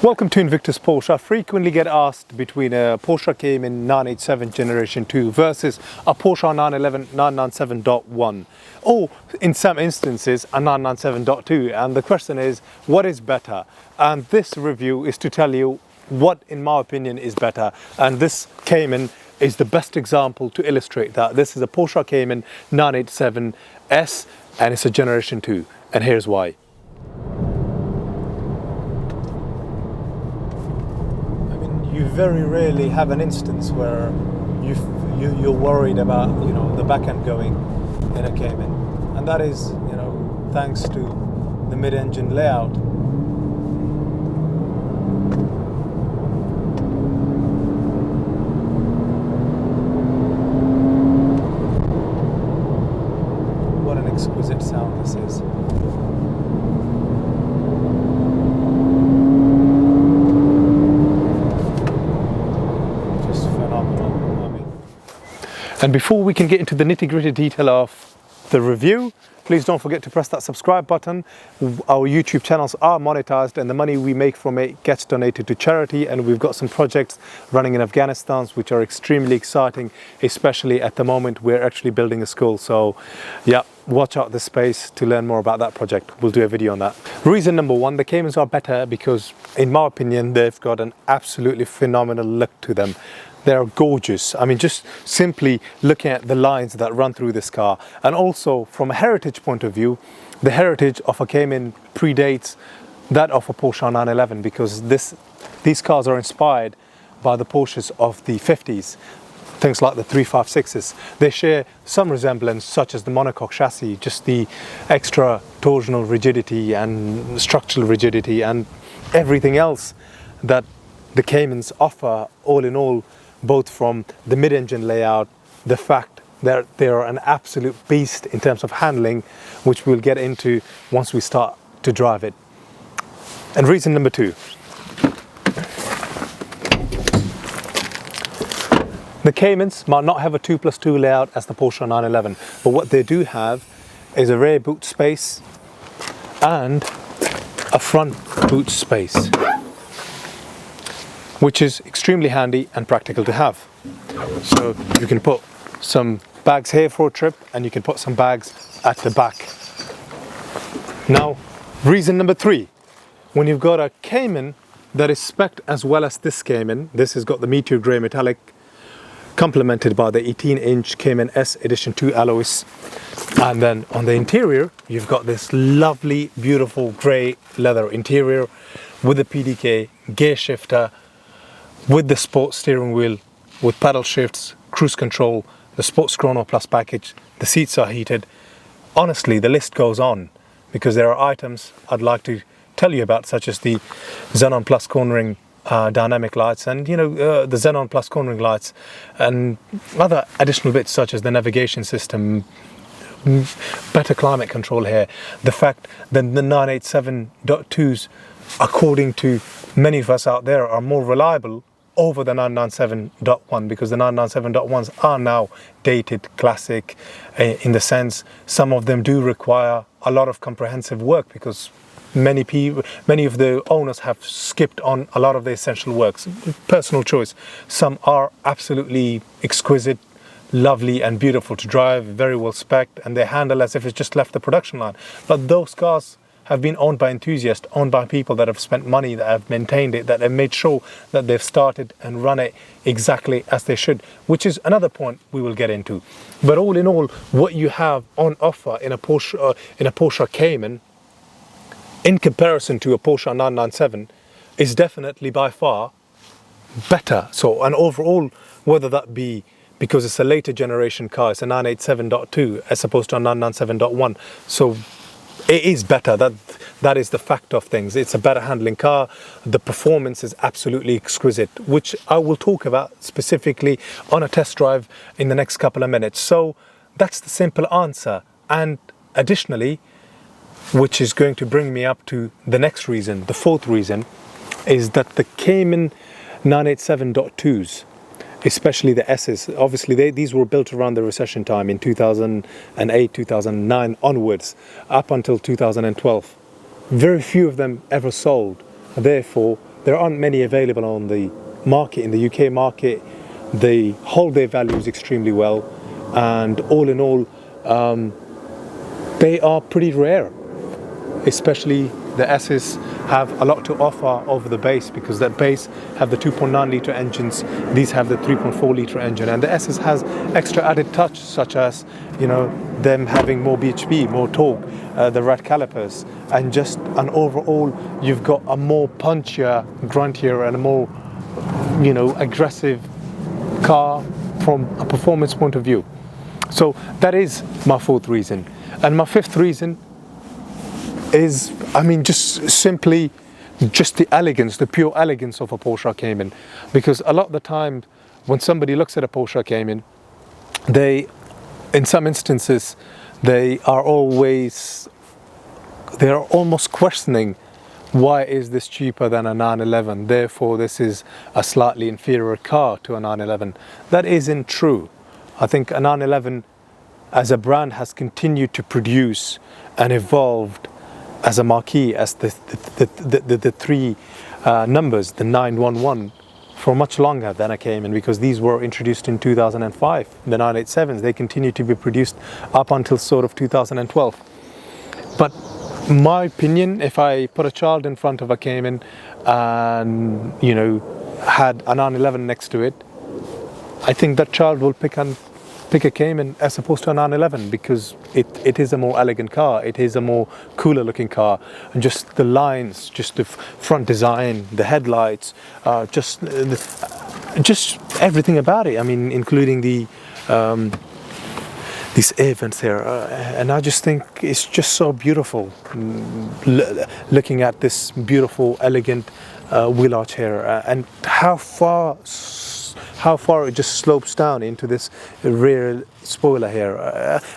Welcome to Invictus Porsche. I frequently get asked between a Porsche Cayman 987 Generation 2 versus a Porsche 911 997.1, or in some instances a 997.2, and the question is, what is better? And this review is to tell you what in my opinion is better, and this Cayman is the best example to illustrate that. This is a Porsche Cayman 987S and it's a Generation 2, and here's why. You very rarely have an instance where you're worried about the back end going in a Cayman, and that is thanks to the mid-engine layout. What an exquisite sound this is. And before we can get into the nitty-gritty detail of the review, please don't forget to press that subscribe button. Our YouTube channels are monetized and the money we make from it gets donated to charity, and we've got some projects running in Afghanistan which are extremely exciting, especially at the moment we're actually building a school. So yeah, watch out this space to learn more about that project. We'll do a video on that. Reason number one, the Caymans are better because in my opinion they've got an absolutely phenomenal look to them. They're gorgeous. I mean, just simply looking at the lines that run through this car. And also from a heritage point of view, the heritage of a Cayman predates that of a Porsche 911, because these cars are inspired by the Porsches of the 50s. Things like the 356s. They share some resemblance, such as the monocoque chassis, just the extra torsional rigidity and structural rigidity and everything else that the Caymans offer. All in all, both from the mid-engine layout, the fact that they're an absolute beast in terms of handling, which we'll get into once we start to drive it. And reason number two, the Caymans might not have a 2+2 layout as the Porsche 911, but what they do have is a rear boot space and a front boot space, which is extremely handy and practical to have. So you can put some bags here for a trip, and you can put some bags at the back. Now, reason number three, when you've got a Cayman that is spec'd as well as this Cayman, this has got the Meteor Grey metallic, complemented by the 18-inch Cayman S Edition 2 alloys. And then on the interior, you've got this lovely, beautiful grey leather interior with the PDK gear shifter, with the sports steering wheel, with paddle shifts, cruise control, the Sports Chrono Plus package. The seats are heated. Honestly, the list goes on, because there are items I'd like to tell you about, such as the Xenon Plus cornering dynamic lights, and the Xenon Plus cornering lights, and other additional bits such as the navigation system, better climate control here, the fact that the 987.2s, according to many of us out there, are more reliable over the 997.1, because the 997.1s are now dated, classic, in the sense some of them do require a lot of comprehensive work, because many of the owners have skipped on a lot of the essential works. Personal choice. Some are absolutely exquisite, lovely and beautiful to drive, very well spec'd, and they handle as if it's just left the production line. But those cars have been owned by enthusiasts, owned by people that have spent money, that have maintained it, that have made sure that they've started and run it exactly as they should, which is another point we will get into. But all in all, what you have on offer in a Porsche Cayman, in comparison to a Porsche 997, is definitely by far better. So, and overall, whether that be because it's a later generation car, it's a 987.2 as opposed to a 997.1, so it is better. That is the fact of things. It's a better handling car. The performance is absolutely exquisite, which I will talk about specifically on a test drive in the next couple of minutes. So that's the simple answer. And additionally, which is going to bring me up to the next reason, the fourth reason, is that the Cayman 987.2s, especially the S's, obviously these were built around the recession time in 2008, 2009 onwards, up until 2012. Very few of them ever sold. Therefore, there aren't many available on the market, in the UK market. They hold their values extremely well, and all in all, they are pretty rare. Especially the S's have a lot to offer over the base, because that base have the 2.9 litre engines, these have the 3.4 litre engine, and the S's has extra added touch, such as, you know, them having more bhp, more torque, the rat calipers, and just an overall, you've got a more punchier, gruntier, and a more, you know, aggressive car from a performance point of view. So that is my fourth reason. And my fifth reason is, I mean, just simply just the elegance, the pure elegance of a Porsche Cayman. Because a lot of the time when somebody looks at a Porsche Cayman, they, in some instances, they are almost questioning, why is this cheaper than a 911? Therefore, this is a slightly inferior car to a 911. That isn't true. I think a 911 as a brand has continued to produce and evolved as a marquee, as the three numbers, the 911, for much longer than a Cayman, because these were introduced in 2005. The 987s, they continue to be produced up until sort of 2012. But my opinion, if I put a child in front of a Cayman and, you know, had a 911 next to it, I think that child will pick a Cayman as opposed to a 911, because it is a more elegant car, it is a more cooler looking car, and just the lines, just the front design, the headlights, just everything about it. I mean, including the these air vents here, and I just think it's just so beautiful looking at this beautiful, elegant wheel arch here, and how far it just slopes down into this rear spoiler here.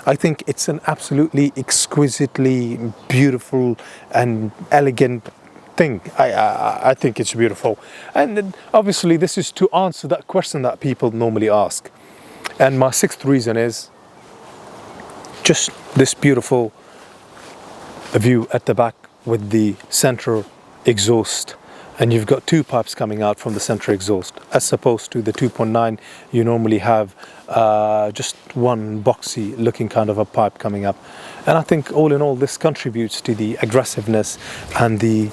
I think it's an absolutely exquisitely beautiful and elegant thing. I think it's beautiful, and then obviously this is to answer that question that people normally ask. And my sixth reason is just this beautiful view at the back with the center exhaust. And you've got two pipes coming out from the center exhaust, as opposed to the 2.9, you normally have just one boxy looking kind of a pipe coming up. And I think all in all, this contributes to the aggressiveness and the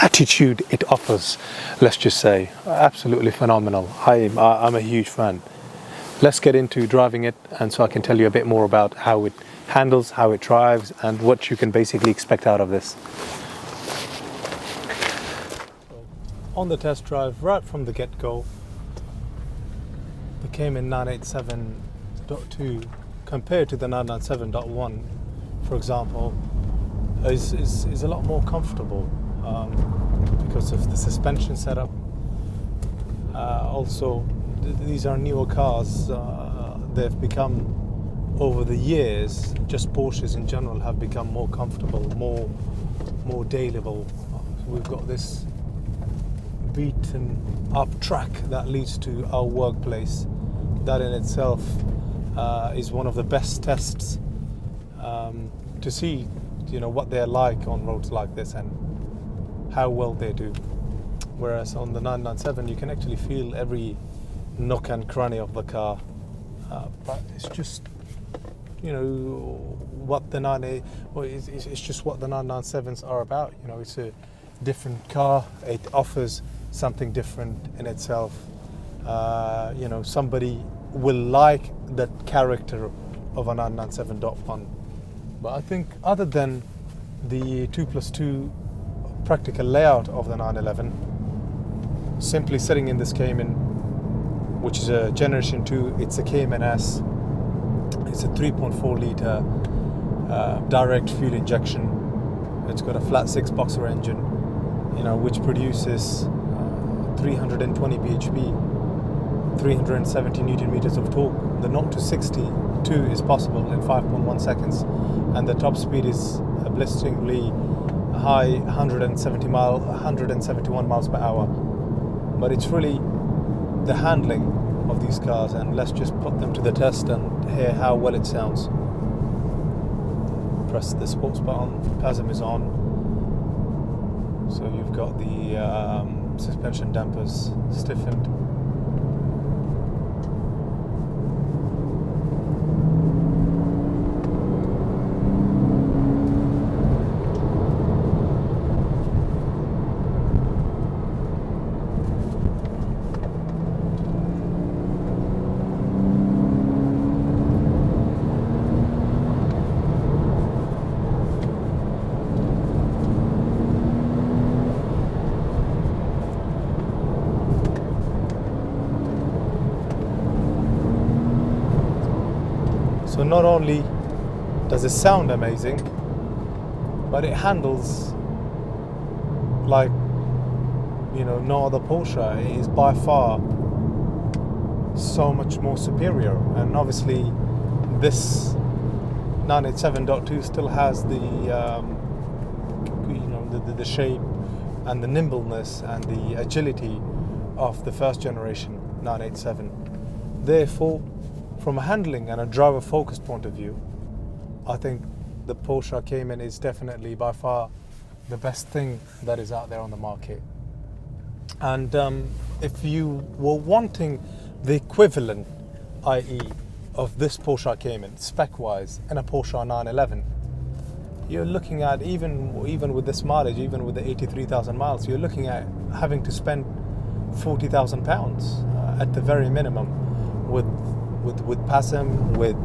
attitude it offers, let's just say. Absolutely phenomenal. I'm a huge fan. Let's get into driving it, and so I can tell you a bit more about how it handles, how it drives, and what you can basically expect out of this. On the test drive, right from the get-go, the Cayman 987.2 compared to the 997.1, for example, is a lot more comfortable because of the suspension setup. Also, these are newer cars. They've become, over the years, just Porsches in general have become more comfortable, more dailyable. We've got this beaten up track that leads to our workplace. That in itself is one of the best tests to see, you know, what they're like on roads like this and how well they do. Whereas on the 997 you can actually feel every nook and cranny of the car, but it's just, you know, what the it's just what the 997s are about. You know, it's a different car. It offers something different in itself. You know, somebody will like that character of a 997.1. But I think other than the 2+2 practical layout of the 911, simply sitting in this Cayman, which is a generation 2, it's a Cayman S. It's a 3.4 litre direct fuel injection. It's got a flat 6 boxer engine, you know, which produces 320 bhp, 370 newton meters of torque. The 0 to 62 is possible in 5.1 seconds, and the top speed is a blisteringly high 171 miles per hour. But it's really the handling of these cars, and let's just put them to the test and hear how well it sounds. Press the sports button, PASM is on. So you've got the suspension dampers stiffened. So not only does it sound amazing, but it handles like, you know, no other Porsche. It is by far so much more superior. And obviously this 987.2 still has the the shape and the nimbleness and the agility of the first generation 987. Therefore, from a handling and a driver focus point of view, I think the Porsche Cayman is definitely by far the best thing that is out there on the market. And if you were wanting the equivalent, i.e. of this Porsche Cayman spec-wise in a Porsche 911, you're looking at, even with this mileage, even with the 83,000 miles, you're looking at having to spend £40,000 at the very minimum with PASM, with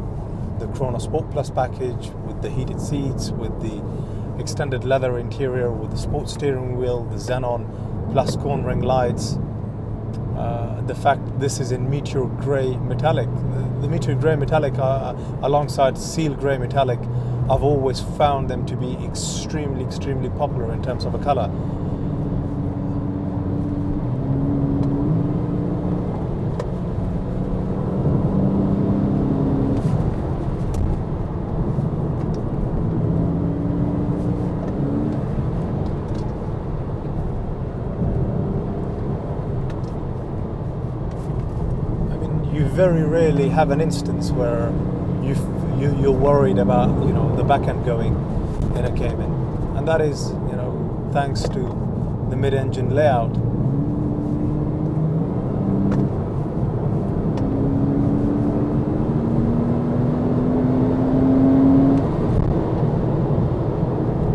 the Chrono Sport Plus package, with the heated seats, with the extended leather interior, with the sports steering wheel, the Xenon plus cornering lights. The fact this is in meteor grey metallic. The meteor grey metallic alongside seal grey metallic, I've always found them to be extremely popular in terms of a colour. You very rarely have an instance where you're worried about, you know, the back end going in a Cayman, and that is, you know, thanks to the mid-engine layout.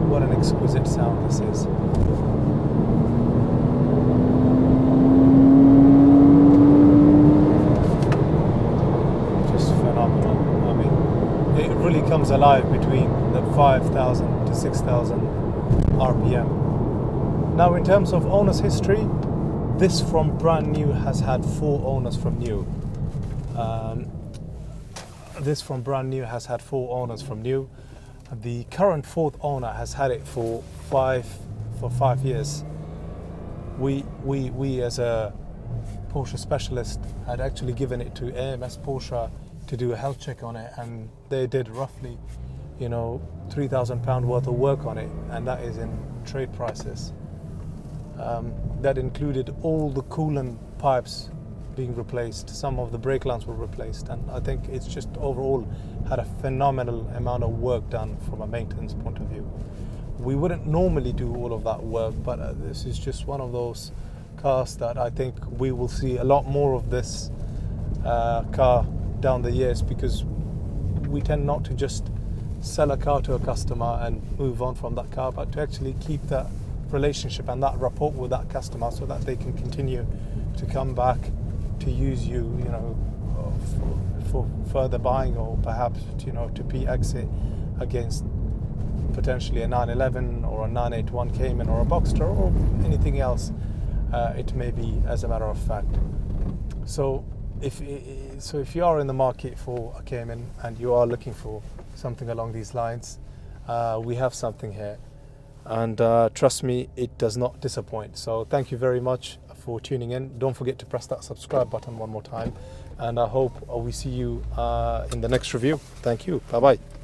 What an exquisite sound this is. Comes alive between the 5,000 to 6,000 RPM. Now, in terms of owner's history, this from brand new has had 4 owners from new. This from brand new has had 4 owners from new. The current 4th owner has had it for 5 years. We as a Porsche specialist had actually given it to AMS Porsche to do a health check on it, and they did roughly, you know, £3,000 worth of work on it, and that is in trade prices. That included all the coolant pipes being replaced, some of the brake lines were replaced, and I think it's just overall had a phenomenal amount of work done from a maintenance point of view. We wouldn't normally do all of that work, but this is just one of those cars that I think we will see a lot more of this car down the years, because we tend not to just sell a car to a customer and move on from that car, but to actually keep that relationship and that rapport with that customer so that they can continue to come back to use you, you know, for further buying, or perhaps, you know, to exit against potentially a 911 or a 981 Cayman or a Boxster or anything else it may be, as a matter of fact. So if you are in the market for a Cayman and you are looking for something along these lines, we have something here, and trust me, it does not disappoint. So thank you very much for tuning in. Don't forget to press that subscribe button one more time, and I hope we see you in the next review. Thank you. Bye bye.